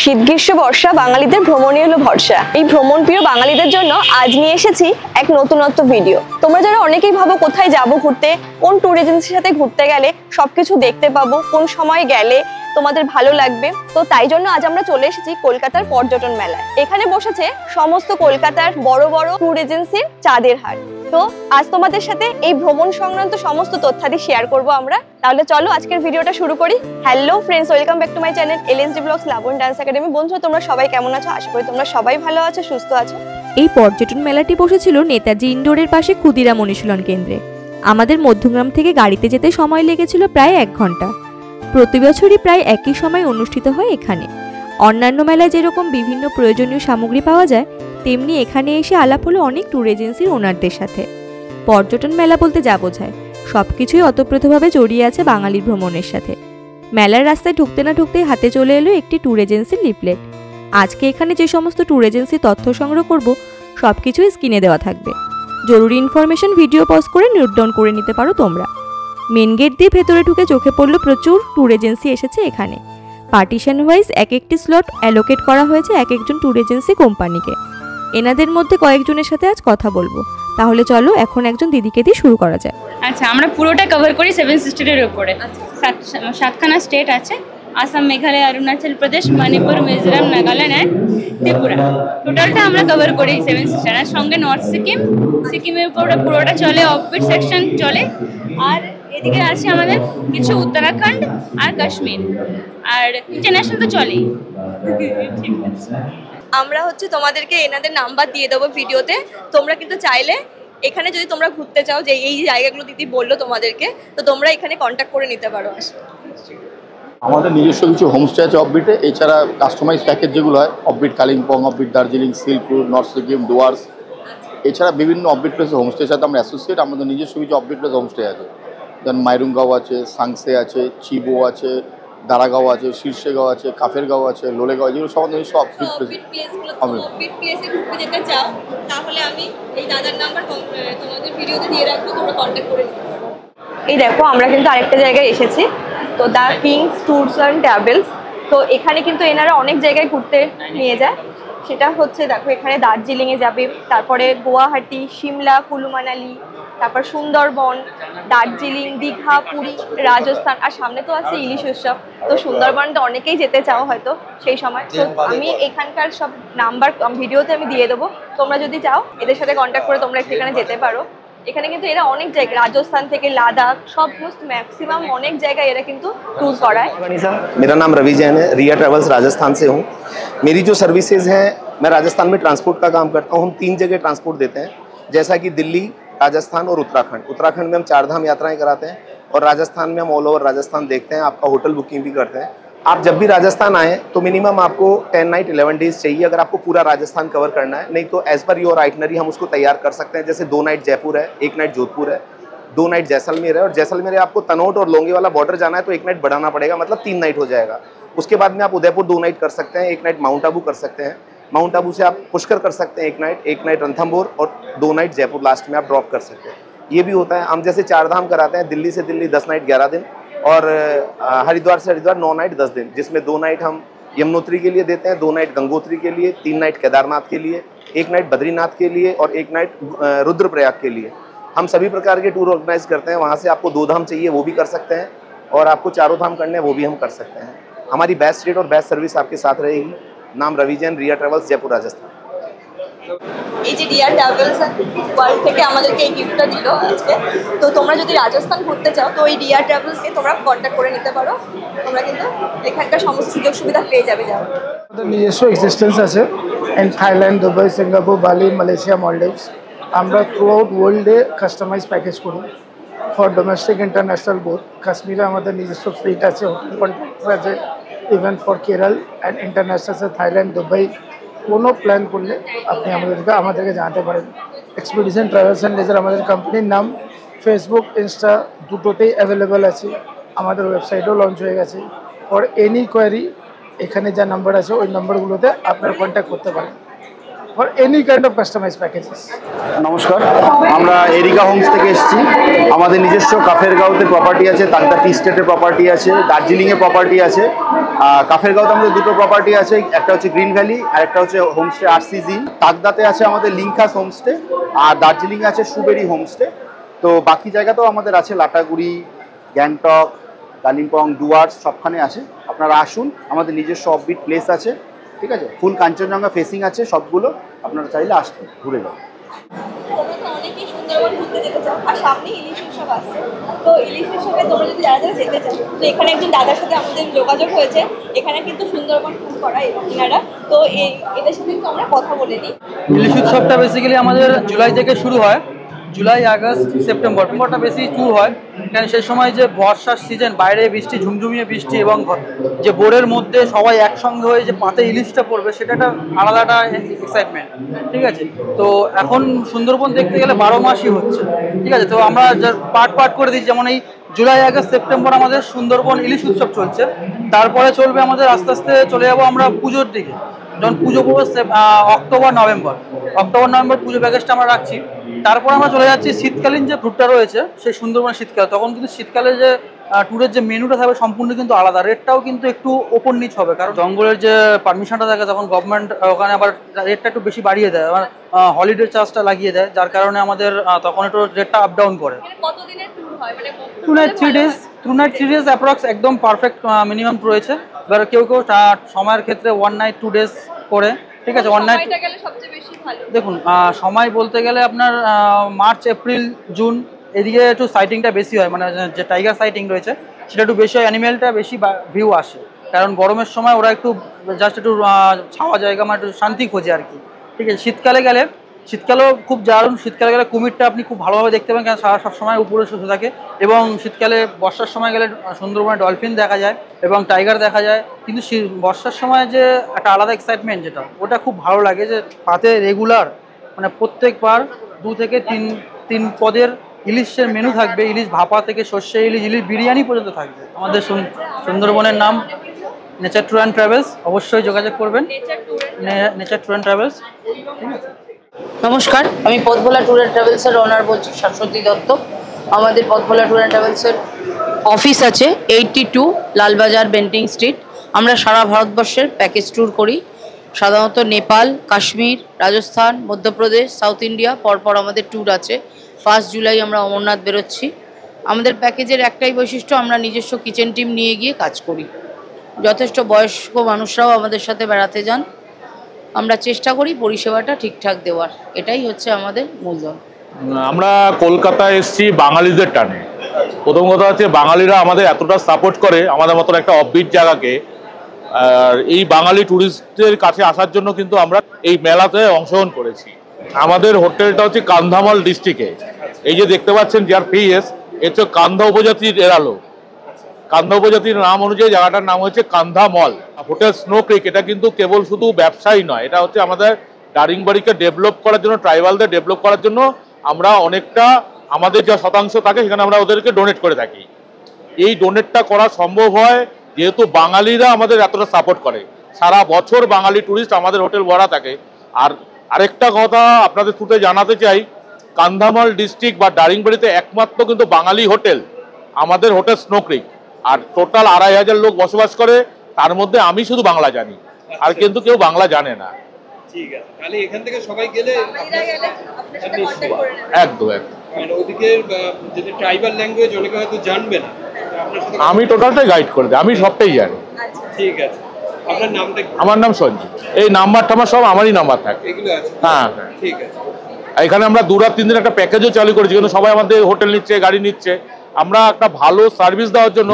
শীত গ্রীষ্ম বর্ষা বাঙালিদের ভ্রমণই হলো ভরসা। এই ভ্রমণ প্রিয় বাঙালিদের জন্য আজ নিয়ে এসেছি এক নতুনত্ব ভিডিও। তোমরা যারা অনেকেই ভাবো কোথায় যাব ঘুরতে, কোন ট্যুর এজেন্সির সাথে ঘুরতে গেলে সবকিছু দেখতে পাবো, কোন সময় গেলে তোমাদের ভালো লাগবে, তো তাই জন্য আজ আমরা চলে এসেছি কলকাতার পর্যটন মেলায়। এখানে বসেছে সমস্ত কলকাতার বড় বড় ট্যুর এজেন্সির চাঁদের হাট। তো আজ তোমাদের সাথে এই ভ্রমণ সংক্রান্ত সমস্ত তথ্যাদি শেয়ার করব আমরা। তাহলে চলো আজকের ভিডিওটা শুরু করি। Hello friends, welcome back to my channel LSD blogs Laban dance academy. বন্ধুরা তোমরা সবাই কেমন আছো? আশা করি তোমরা সবাই ভালো আছো, সুস্থ আছো। এই পর্যটন মেলাটি বসেছিল নেতাজি ইনডোরের পাশে ক্ষুদিরাম অনুশীলন কেন্দ্রে। আমাদের মধ্যগ্রাম থেকে গাড়িতে যেতে সময় লেগেছিল প্রায় 1 ঘন্টা। প্রতি বছরই প্রায় একই সময় অনুষ্ঠিত হয় এখানে। অন্যান্য মেলায় যেরকম বিভিন্ন প্রয়োজনীয় সামগ্রী পাওয়া যায়, তেমনি এখানে এসে আলাপ হলো অনেক ট্যুর এজেন্সির ওনারদের সাথে। পর্যটন মেলা বলতে যা বোঝায় সবকিছুই অতপ্রতভাবে জড়িয়ে আছে বাঙালির ভ্রমণের সাথে। মেলার রাস্তায় ঢুকতে না ঢুকতেই হাতে চলে এলো একটি ট্যুর এজেন্সির লিফলেট। আজকে এখানে যে সমস্ত ট্যুর এজেন্সি তথ্য সংগ্রহ করব সবকিছুই স্ক্রিনে দেওয়া থাকবে। জরুরি ইনফরমেশন ভিডিও পজ করে নোট ডাউন করে নিতে পারো তোমরা। মেন গেট দিয়ে ভেতরে ঢুকে চোখে পড়লো প্রচুর ট্যুর এজেন্সি এসেছে এখানে। পার্টিশন ওয়াইজ এক একটি স্লট অ্যালোকেট করা হয়েছে এক একজন ট্যুর এজেন্সি কোম্পানিকে। এনাদের মধ্যে কয়েকজনের সাথে আজ কথা বলবো। তাহলে চলো এখন একজন দিদিকে দিয়ে শুরু করা যায়। আচ্ছা, আমরা পুরোটা কভার করি 7 স্টেটের উপরে। 7খানা স্টেট আছে: আসাম, মেঘালয়, অরুণাচল প্রদেশ, মণিপুর, মিজোরাম, নাগাল্যান্ড অ্যান্ড ত্রিপুরা। টোটালটা আমরা কভার করি 7 স্টেট। আর সঙ্গে নর্থ সিকিম, সিকিমের উপরে পুরোটা চলে, অফবিট সেকশন চলে। আর এদিকে আছে আমাদের কিছু উত্তরাখণ্ড আর কাশ্মীর। আর ইন্টারন্যাশনাল তো চলেই। ঠিক আছে, আমরা তোমাদেরকে এনাদের নাম্বার দিয়ে দেবো ভিডিওতে। তোমরা কিন্তু চাইলে এখানে যদি তোমরা ঘুরতে চাও, যে এই জায়গাগুলো দিদি বললো তোমাদেরকে, তো তোমরা এখানে কন্ট্যাক্ট করে নিতে পারো। আমাদের নিজস্ব কিছু হোমস্টে আছে অফবিটে। এছাড়া কাস্টমাইজ প্যাকেজ যেগুলো হয়, offbeat Kalimpong, offbeat Darjeeling, Silkpur, north Sikkim, Dooars, এছাড়া বিভিন্ন অফবিট প্লেসে হোমস্টের সাথে আমরা অ্যাসোসিয়েট। আমাদের নিজস্ব কিছু অফবিট প্লেস হোমস্টে আছে, যেমন মাইরুংগাঁও আছে, সাংসে আছে, চিবো আছে, দারাগাঁও আছে, শীর্ষেগাঁও আছে, কাফেরগাঁও আছে, লোলেগাঁও, যেগুলো সব নিজস্ব অফবিট প্লেস। অফবিট প্লেসে ঘুরতে যেতে চাও তাহলে আমি এই দাদার নাম্বার তোমাদের ভিডিওতে দিয়ে রাখবো, তোমরা কন্ট্যাক্ট করে নিতে পারো। এই দেখো আমরা কিন্তু আরেকটা জায়গায় এসেছি, তো the kings tours and travels. তো এখানে কিন্তু এনারা অনেক জায়গায় ঘুরতে নিয়ে যায়। সেটা হচ্ছে দেখো, এখানে দার্জিলিংয়ে যাবে, তারপরে গুয়াহাটি, সিমলা, কুলু মানালি, তারপর সুন্দরবন, দার্জিলিং, দীঘা, পুরী, রাজস্থান, আর সামনে তো আছে ইলিশ উৎসব। তো সুন্দরবনটা অনেকেই যেতে চাও হয়তো সেই সময়। তো আমি এখানকার সব নাম্বার ভিডিওতে আমি দিয়ে দেবো, তোমরা যদি চাও এদের সাথে কন্ট্যাক্ট করে তোমরা এখানে যেতে পারো। এখানে কিন্তু এরা অনেক জায়গা, রাজস্থান থেকে লাদাখ, সমস্ত मैक्सिमम অনেক জায়গায় এরা কিন্তু ট্যুর করায়। मेरा नाम रवि जैन है, रिया ट्रैवल्स राजस्थान से हूँ। मेरी जो सर्विसेज हैं, मैं राजस्थान में ट्रांसपोर्ट का काम करता हूँ। हम 3 जगह ट्रांसपोर्ट देते हैं, जैसा कि दिल्ली, राजस्थान और उत्तराखंड। उत्तराखंड में हम 4 धाम यात्राएं कराते हैं और राजस्थान में हम ऑल ओवर राजस्थान देखते हैं, आपका होटल बुकिंग भी करते हैं। आप जब भी राजस्थान आएँ तो मिनिमम आपको 10 नाइट 11 डेज चाहिए अगर आपको पूरा राजस्थान कवर करना है। नहीं तो एज पर योर आइटनरी हम उसको तैयार कर सकते हैं। जैसे 2 नाइट जयपुर है, 1 नाइट जोधपुर है, 2 नाइट जैसलमेर है, और जैसलमेर आपको तनोट और लोंगे वाला बॉर्डर जाना है तो 1 नाइट बढ़ाना पड़ेगा, मतलब 3 नाइट हो जाएगा। उसके बाद में आप उदयपुर 2 नाइट कर सकते हैं, 1 नाइट माउंट आबू कर सकते हैं। माउंट आबू से आप पुष्कर कर सकते हैं 1 नाइट रणथंभौर, और 2 नाइट जयपुर लास्ट में आप ड्रॉप कर सकते हैं। ये भी होता है। हम जैसे 4 धाम कराते हैं, दिल्ली से दिल्ली 10 नाइट 11 दिन, और हरिद्वार से हरिद्वार 9 नाइट 10 दिन, जिसमें 2 नाइट हम यमुनोत्री के लिए देते हैं, 2 नाइट गंगोत्री के लिए, 3 नाइट केदारनाथ के लिए, 1 नाइट बद्रीनाथ के लिए, और 1 नाइट रुद्रप्रयाग के लिए। हम सभी प्रकार के टूर ऑर्गेनाइज करते हैं। वहाँ से आपको 2 धाम चाहिए वो भी कर सकते हैं, और आपको 4 धाम करने हैं वो भी हम कर सकते हैं। हमारी बेस्ट रेट और बेस्ट सर्विस आपके साथ रहेगी। नाम रवि जैन, रिया ट्रैवल्स, जयपुर, राजस्थान। এই যে রিয়া ট্রাভেলস ওয়ার্ল্ড থেকে আমাদেরকে এই গিফটটা দিল আজকে। তো তোমরা যদি রাজস্থান ঘুরতে চাও তো এই রিয়া ট্রাভেলসকে তোমরা কন্ট্যাক্ট করে নিতে পারো। তোমরা কিন্তু এখানকার সমস্ত সুযোগ সুবিধা পেয়ে যাবে। আমাদের নিজস্ব এক্সিস্টেন্স আছে ইন থাইল্যান্ড, দুবাই, সিঙ্গাপুর, বালি, মালয়েশিয়া, মলডিভস। আমরা থ্রু আউট ওয়ার্ল্ডে কাস্টমাইজ প্যাকেজ করি ফর ডোমেস্টিক ইন্টারন্যাশনাল বোথ। কাশ্মীরে আমাদের নিজস্ব ফ্লিট আছে, হোটেল কন্ট্রাক্ট আছে, even for Kerala and international আছে, থাইল্যান্ড, দুবাই। কোনো প্ল্যান করলে আপনি আমাদেরকে জানাতে পারেন। এক্সপিডিশন ট্রাভেলস অ্যান্ড লেজার আমাদের কোম্পানির নাম। ফেসবুক, ইনস্টা দুটোতেই অ্যাভেলেবেল আছে। আমাদের ওয়েবসাইটও লঞ্চ হয়ে গেছে। ফর এনি কোয়ারি এখানে যা নাম্বার আছে ওই নাম্বারগুলোতে আপনারা কন্ট্যাক্ট করতে পারেন। for any kind of customized packages. নমস্কার, আমরা এরিকা হোমস থেকে এসেছি। আমাদের নিজস্ব কাফেরগাঁওতে প্রপার্টি আছে, তালতা টি স্টেটের প্রপার্টি আছে, দার্জিলিংয়ে প্রপার্টি আছে। কাফেরগাঁওতে আমাদের দুটো প্রপার্টি আছে, একটা হচ্ছে গ্রিন ভ্যালি আর একটা হচ্ছে হোমস্টে আরসিজি। তাকদাতে আছে আমাদের লিঙ্কাস হোমস্টে, আর দার্জিলিংয়ে আছে সুবেরি হোমস্টে। তো বাকি জায়গাতেও আমাদের আছে, লাটাগুড়ি, গ্যাংটক, কালিম্পং, ডুয়ার্স সবখানে আছে। আপনারা আসুন, আমাদের নিজস্ব অফবিট প্লেস আছে, ঠিক আছে, ফুল কাঞ্চনজঙ্ঘা ফেসিং আছে সবগুলো। আপনারা চাইলে আসতে ঘুরে যাবেন। তোমরা তো অনেকেই সুন্দরবন ঘুরতে যেতে চাও, আর সামনে ইলিশ উৎসব আসছে। তো ইলিশ উৎসবে তোমরা যদি যারা যারা যেতে চাও, তো এখানে একজন দাদার সাথে আমাদের যোগাযোগ হয়েছে, এখানে কিন্তু সুন্দরবন ট্যুর করা এনারা। তো এদের সাথে একটু আমরা কথা বলে নিই। ইলিশ উৎসবটা বেসিক্যালি আমাদের জুলাই থেকে শুরু হয়, জুলাই, আগস্ট, সেপ্টেম্বরটা বেশি ট্যুর হয়। কারণ সেই সময় যে বর্ষার সিজন, বাইরে বৃষ্টি, ঝুমঝুমিয়ে বৃষ্টি, এবং যে বোর্ডের মধ্যে সবাই একসঙ্গে হয়ে যে পাতে ইলিশটা পড়বে, সেটা একটা আলাদা একটা এক্সাইটমেন্ট, ঠিক আছে। তো এখন সুন্দরবন দেখতে গেলে 12 মাসই হচ্ছে, ঠিক আছে। তো আমরা পার্ট করে দিচ্ছি, যেমন এই জুলাই, আগস্ট, সেপ্টেম্বর আমাদের সুন্দরবন ইলিশ উৎসব চলছে। তারপরে চলবে আমাদের আস্তে আস্তে চলে যাবো আমরা পুজোর দিকে, যখন পুজো পড়বে অক্টোবর নভেম্বর পুজো প্যাকেজটা আমরা রাখছি। তারপর আমরা চলে যাচ্ছি শীতকালীন যে ট্যুরটা রয়েছে, সেই সুন্দরবন শীতকালে। তখন কিন্তু শীতকালে যে ট্যুরের যে মেনুটা থাকবে সম্পূর্ণ কিন্তু আলাদা, রেটটাও কিন্তু একটু ওপর নিচ হবে, কারণ জঙ্গলের যে পারমিশনটা থাকে তখন গভর্নমেন্ট ওখানে আবার রেটটা একটু বেশি বাড়িয়ে দেয়, আবার হলিডে চার্জটা লাগিয়ে দেয়, যার কারণে আমাদের তখন একটু রেটটা আপ ডাউন করে। কতদিনের ট্যুর হয়, মানে 2 নাইট 3 ডেজ অ্যাপ্রক্স, একদম পারফেক্ট মিনিমাম রয়েছে। এবার কেউ সময়ের ক্ষেত্রে 1 নাইট 2 ডেজ করে, ঠিক আছে। 1 নাইট দেখুন, সময় বলতে গেলে আপনার মার্চ, এপ্রিল, জুন এদিকে একটু সাইটিংটা বেশি হয়, মানে যে টাইগার সাইটিং রয়েছে সেটা একটু বেশি হয়, অ্যানিমেলটা বেশি ভিউ আসে। কারণ গরমের সময় ওরা একটু জাস্ট একটু ছাওয়া জায়গা, মানে একটু শান্তি খোঁজে আর কি, ঠিক আছে। শীতকালেও খুব দারুণ, শীতকালে গেলে কুমিরটা আপনি খুব ভালোভাবে দেখতে পাবেন, কারণ সারা সবসময় উপরে শুয়ে থাকে। এবং শীতকালে, বর্ষার সময় গেলে সুন্দরবনে ডলফিন দেখা যায় এবং টাইগার দেখা যায়। কিন্তু বর্ষার সময় যে একটা আলাদা এক্সাইটমেন্ট, যেটা ওটা খুব ভালো লাগে, যে পাতে রেগুলার, মানে প্রত্যেকবার 2 থেকে 3 পদের ইলিশের মেনু থাকবে। ইলিশ ভাপা থেকে সর্ষে ইলিশ, ইলিশ বিরিয়ানি পর্যন্ত থাকবে। আমাদের সুন্দরবনের নাম নেচার ট্যুর অ্যান্ড ট্রাভেলস, অবশ্যই যোগাযোগ করবেন, নেচার ট্যুর অ্যান্ড ট্রাভেলস, ঠিক আছে। নমস্কার, আমি পথভোলা ট্যুর অ্যান্ড ট্রাভেলসের ওনার বলছি, শাশ্বতী দত্ত। আমাদের পথভোলা ট্যুর অ্যান্ড ট্রাভেলসের অফিস আছে 82 লালবাজার, বেন্টিং স্ট্রিট। আমরা সারা ভারতবর্ষের প্যাকেজ ট্যুর করি, সাধারণত নেপাল, কাশ্মীর, রাজস্থান, মধ্যপ্রদেশ, সাউথ ইন্ডিয়া পরপর আমাদের ট্যুর আছে। 1 জুলাই আমরা অমরনাথ বেরোচ্ছি। আমাদের প্যাকেজের একটাই বৈশিষ্ট্য, আমরা নিজস্ব কিচেন টিম নিয়ে গিয়ে কাজ করি। যথেষ্ট বয়স্ক মানুষরাও আমাদের সাথে বেড়াতে যান। আমরা চেষ্টা করি পরিষেবাটা ঠিকঠাক দেওয়ার, এটাই হচ্ছে আমাদের মূলধন। আমরা কলকাতায় এসেছি বাঙালিদের টানে। প্রথম কথা হচ্ছে, বাঙালিরা আমাদের এতটা সাপোর্ট করে আমাদের মতন একটা অফবিট জায়গাকে। আর এই বাঙালি ট্যুরিস্টদের কাছে আসার জন্য কিন্তু আমরা এই মেলাতে অংশগ্রহণ করেছি। আমাদের হোটেলটা হচ্ছে কান্ধামল ডিস্ট্রিক্টে। এই যে দেখতে পাচ্ছেন জিআরপিএস, এর হচ্ছে কান্ধা উপজাতির এরালো। কান্ধা উপজাতির নাম অনুযায়ী জায়গাটার নাম হচ্ছে কান্ধা মল। হোটেল স্নো ক্রিক, এটা কিন্তু কেবল শুধু ব্যবসায়ী নয়, এটা হচ্ছে আমাদের দারিংবাড়িকে ডেভেলপ করার জন্য, ট্রাইবালদের ডেভেলপ করার জন্য আমরা অনেকটা, আমাদের যা শতাংশ থাকে সেখানে আমরা ওদেরকে ডোনেট করে থাকি। এই ডোনেটটা করা সম্ভব হয় যেহেতু বাঙালিরা আমাদের এতটা সাপোর্ট করে। সারা বছর বাঙালি ট্যুরিস্ট আমাদের হোটেল ভরা থাকে। আর আরেকটা কথা আপনাদের থ্রুতে জানাতে চাই, কান্ধামাল ডিস্ট্রিক্ট বা দারিংবাড়িতে একমাত্র কিন্তু বাঙালি হোটেল আমাদের হোটেল স্নো ক্রিক। আর টোটাল 2500 লোক বসবাস করে, তার মধ্যে আমি শুধু বাংলা জানি, আর কিন্তু কেউ বাংলা জানে না। ঠিক আছে, তাহলে এখান থেকে সবাই গেলে একদম মানে ওদিকে যদি ট্রাইবাল ল্যাঙ্গুয়েজ অনেকে হয়তো জানবে না, আমি টোটালটাই গাইড করে দিই, আমি সবটাই জানি। ঠিক আছে, আপনার নামটা? আমার নাম সঞ্জীব। এই নাম্বার টাম্বার সব আমারই নাম্বার থাকে। এগুলো আছে? হ্যাঁ, ঠিক আছে। এখানে আমরা 2 রাত 3 দিন একটা প্যাকেজও চালু করেছি, কিন্তু সবাই আমাদের হোটেল নিচ্ছে, গাড়ি নিচ্ছে। আমরা একটা ভালো সার্ভিস দেওয়ার জন্য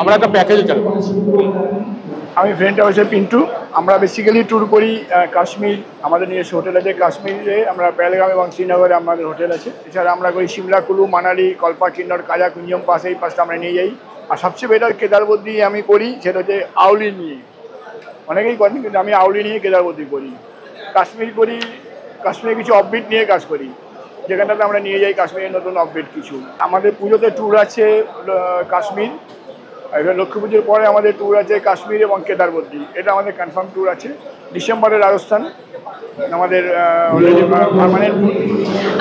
আমরা একটা প্যাকেজও চালু করেছি। আমি ফ্রেন্ড হচ্ছে পিন্টু। আমরা বেসিক্যালি ট্যুর করি কাশ্মীর, আমাদের নিজস্ব হোটেল আছে কাশ্মীরে। আমরা পেহেলগাম এবং শ্রীনগরে আমাদের হোটেল আছে। এছাড়া আমরা করি সিমলা, কুলু, মানালি, কল্পা, কিন্নর, কাজা, কুঞ্জম পাস, এই পাশটা আমরা নিয়ে যাই। আর সবচেয়ে বেটার কেদারবদ্রী আমি করি, সেটা হচ্ছে আউলি নিয়ে। অনেকেই করেন, কিন্তু আমি আউলি নিয়ে কেদারবদ্রী করি। কাশ্মীর করি, কাশ্মীরে কিছু অফবিট নিয়ে কাজ করি, যেখানটাতে আমরা নিয়ে যাই কাশ্মীরের নতুন অফবিট কিছু। আমাদের পুজোতে ট্যুর আছে কাশ্মীর, আর এবার লক্ষ্মী পুজোর পরে আমাদের ট্যুর আছে কাশ্মীর এবং কেদারবদ্রী, এটা আমাদের কনফার্ম ট্যুর আছে। ডিসেম্বরে রাজস্থান আমাদের পার্মানেন্ট ট্যুর।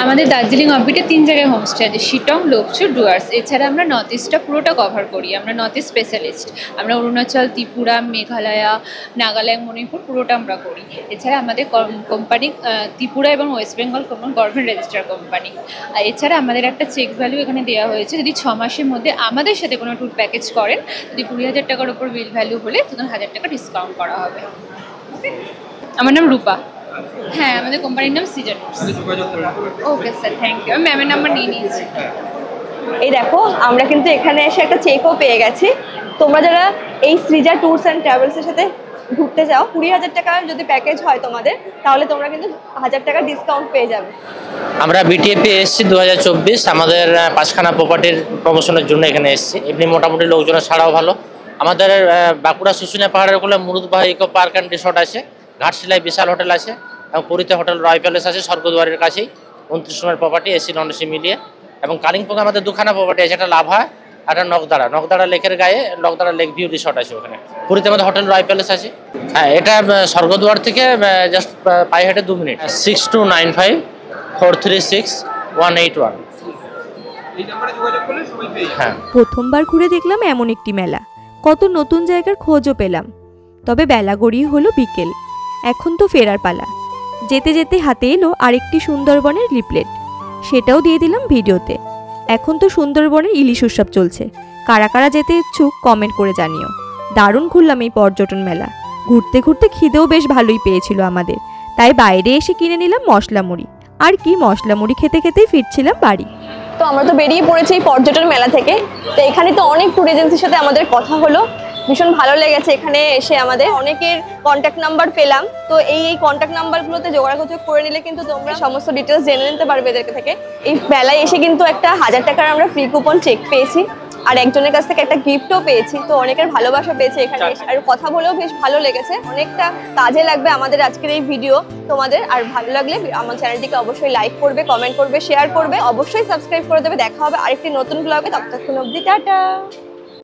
আমাদের দার্জিলিং অফবিটে 3 জায়গায় হোমস্টে আছে, শিটং, লোকচু, ডুয়ার্স। এছাড়া আমরা নর্থ ইস্টটা পুরোটা কভার করি, আমরা নর্থ ইস্ট স্পেশালিস্ট। আমরা অরুণাচল, ত্রিপুরা, মেঘালয়া, নাগাল্যান্ড, মণিপুর পুরোটা আমরা করি। এছাড়া আমাদের কোম্পানি ত্রিপুরা এবং West Bengal government register company. আর এছাড়া আমাদের একটা চেক ভ্যালু এখানে দেওয়া হয়েছে, যদি 6 মাসের মধ্যে আমাদের সাথে কোনো ট্যুর প্যাকেজ করেন, যদি 20,000 টাকার ওপর বিল ভ্যালু হলে তখন 1,000 টাকা ডিসকাউন্ট করা হবে। আমার নাম রূপা। হ্যাঁ, আমাদের কোম্পানির নাম Caesar tours. Okay sir, thank you. আমি ম্যামের নাম্বার নিয়ে নিয়েছি। এই দেখো আমরা কিন্তু এখানে এসে একটা চেকও পেয়ে গেছি। তোমরা যারা এই সৃজা ট্যুরস অ্যান্ড ট্রাভেলসের সাথে ঘুরতে যাও, 20,000 টাকার যদি প্যাকেজ হয় তোমাদের, তাহলে তোমরা কিন্তু 1,000 টাকা ডিসকাউন্ট পেয়ে যাবে। আমরা বিটিএপি এসেছি 2024, আমাদের 5খানা প্রপার্টির প্রমোশনের জন্য এখানে এসেছি। এমনি মোটামুটি লোকজনের ছাড়াও ভালো। আমাদের বাঁকুড়া শুশুনিয়া পাহাড়ের ওখানে মুরুদবাহ ইকো পার্ক অ্যান্ড রিসর্ট আছে, ঘাটশিলায় বিশাল হোটেল আছে, এবং পুরীতে হোটেল রয় প্যালেস আছে স্বর্গদ্বারের কাছেই, 29 নম্বর প্রপার্টি, এসি নন এসি মিলিয়ে। এবং কালিম্পংয়ে আমাদের 2খানা প্রপার্টি আছে, একটা লাভা আর একটা নগদাড়া লেকের গায়ে নগদাড়া লেক ভিউ রিসর্ট আছে ওখানে। পুরীতে আমাদের হোটেল রয় প্যালেস আছে। হ্যাঁ, এটা স্বর্গদ্বার থেকে জাস্ট পায়ে হেঁটে 2 মিনিট। 6295436181। হ্যাঁ, প্রথমবার ঘুরে দেখলাম এমন একটি মেলা, কত নতুন জায়গার খোঁজও পেলাম। তবে বেলা গড়িয়ে হলো বিকেল, এখন তো ফেরার পালা। যেতে যেতে হাতে এলো আরেকটি সুন্দরবনের লিফলেট, সেটাও দিয়ে দিলাম ভিডিওতে। এখন তো সুন্দরবনের ইলিশ উৎসব চলছে, কারা কারা যেতে ইচ্ছুক কমেন্ট করে জানিও। দারুণ ঘুরলাম এই পর্যটন মেলা। ঘুরতে ঘুরতে খিদেও বেশ ভালোই পেয়েছিল আমাদের, তাই বাইরে এসে কিনে নিলাম মশলা মুড়ি। আর কি মশলা মুড়ি খেতে খেতেই ফিরছিলাম বাড়ি। তো আমরা তো বেরিয়ে পড়েছি এই পর্যটন মেলা থেকে। তো এখানে তো অনেক ট্যুর এজেন্সির সাথে আমাদের কথা হলো, ভীষণ ভালো লেগেছে। এখানে এসে আমাদের অনেকের কন্ট্যাক্ট নাম্বার পেলাম। তো এই কন্ট্যাক্ট নাম্বারগুলোতে যোগাযোগ করে নিলে কিন্তু তোমরা সমস্ত ডিটেলস জেনে নিতে পারবে এদের থেকে। এই মেলায় এসে কিন্তু একটা 1,000 টাকার আমরা ফ্রি কুপন চেক পেয়েছি, আর একজনের কাছ থেকে একটা গিফটও পেয়েছি। তো অনেকের ভালোবাসা পেয়েছে এখানে এসে, আর কথা বলেও বেশ ভালো লেগেছে। অনেকটা কাজে লাগবে আমাদের আজকের এই ভিডিও তোমাদের। আর ভালো লাগলে আমার চ্যানেলটিকে অবশ্যই লাইক করবে, কমেন্ট করবে, শেয়ার করবে, অবশ্যই সাবস্ক্রাইব করে দেবে। দেখা হবে আরেকটি নতুন ব্লগে। ততক্ষণ অবধি টাটা।